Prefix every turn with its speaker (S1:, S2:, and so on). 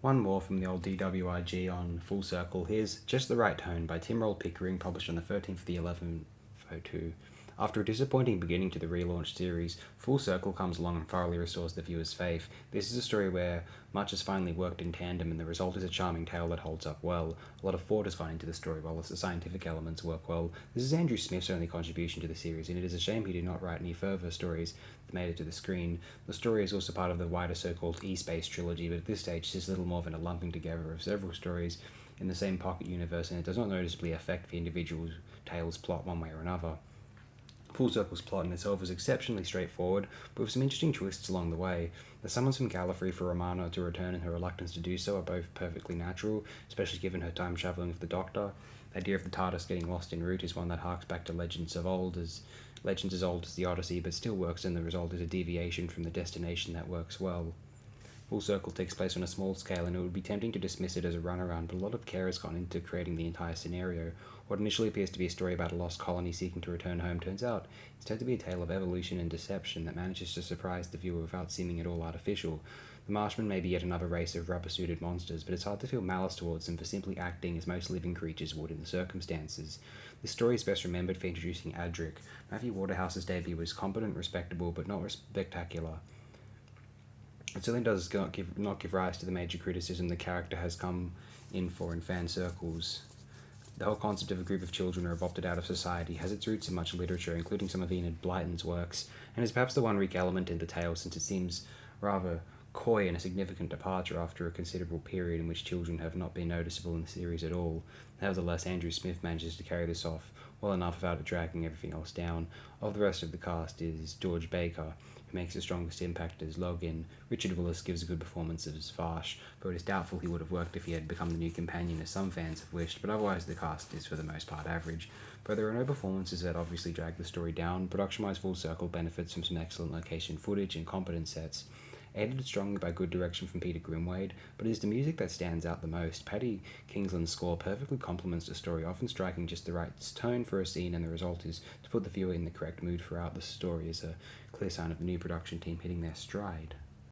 S1: One more from the old DWIG on Full Circle. Here's Just the Right Tone by Tim Roll Pickering, published on the 13th of the 11th. After a disappointing beginning to the relaunched series, Full Circle comes along and thoroughly restores the viewer's faith. This is a story where much has finally worked in tandem, and the result is a charming tale that holds up well. A lot of thought has gone into the story, while the scientific elements work well. This is Andrew Smith's only contribution to the series, and it is a shame he did not write any further stories that made it to the screen. The story is also part of the wider so-called E-Space trilogy, but at this stage it's just little more than a lumping together of several stories in the same pocket universe, and it does not noticeably affect the individual tale's plot one way or another. Full Circle's plot in itself is exceptionally straightforward, but with some interesting twists along the way. The summons from Gallifrey for Romana to return and her reluctance to do so are both perfectly natural, especially given her time travelling with the Doctor. The idea of the TARDIS getting lost en route is one that harks back to legends as old as the Odyssey, but still works, and the result is a deviation from the destination that works well. Full Circle takes place on a small scale, and it would be tempting to dismiss it as a runaround, but a lot of care has gone into creating the entire scenario. What initially appears to be a story about a lost colony seeking to return home turns out instead to be a tale of evolution and deception that manages to surprise the viewer without seeming at all artificial. The Marshmen may be yet another race of rubber-suited monsters, but it's hard to feel malice towards them for simply acting as most living creatures would in the circumstances. This story is best remembered for introducing Adric. Matthew Waterhouse's debut was competent, respectable, but not spectacular. It certainly does not give rise to the major criticism the character has come in for in fan circles. The whole concept of a group of children who are opted out of society has its roots in much literature, including some of Enid Blyton's works, and is perhaps the one weak element in the tale, since it seems rather coy and a significant departure after a considerable period in which children have not been noticeable in the series at all. Nevertheless, Andrew Smith manages to carry this off well enough without it dragging everything else down. Of the rest of the cast is George Baker, who makes the strongest impact as Logan. Richard Willis gives a good performance as Vash, but it is doubtful he would have worked if he had become the new companion, as some fans have wished, but otherwise the cast is for the most part average. But there are no performances that obviously drag the story down. Production-wise, Full Circle benefits from some excellent location footage and competent sets, aided strongly by good direction from Peter Grimwade, but it is the music that stands out the most. Paddy Kingsland's score perfectly complements the story, often striking just the right tone for a scene, and the result is to put the viewer in the correct mood throughout. The story is a clear sign of the new production team hitting their stride.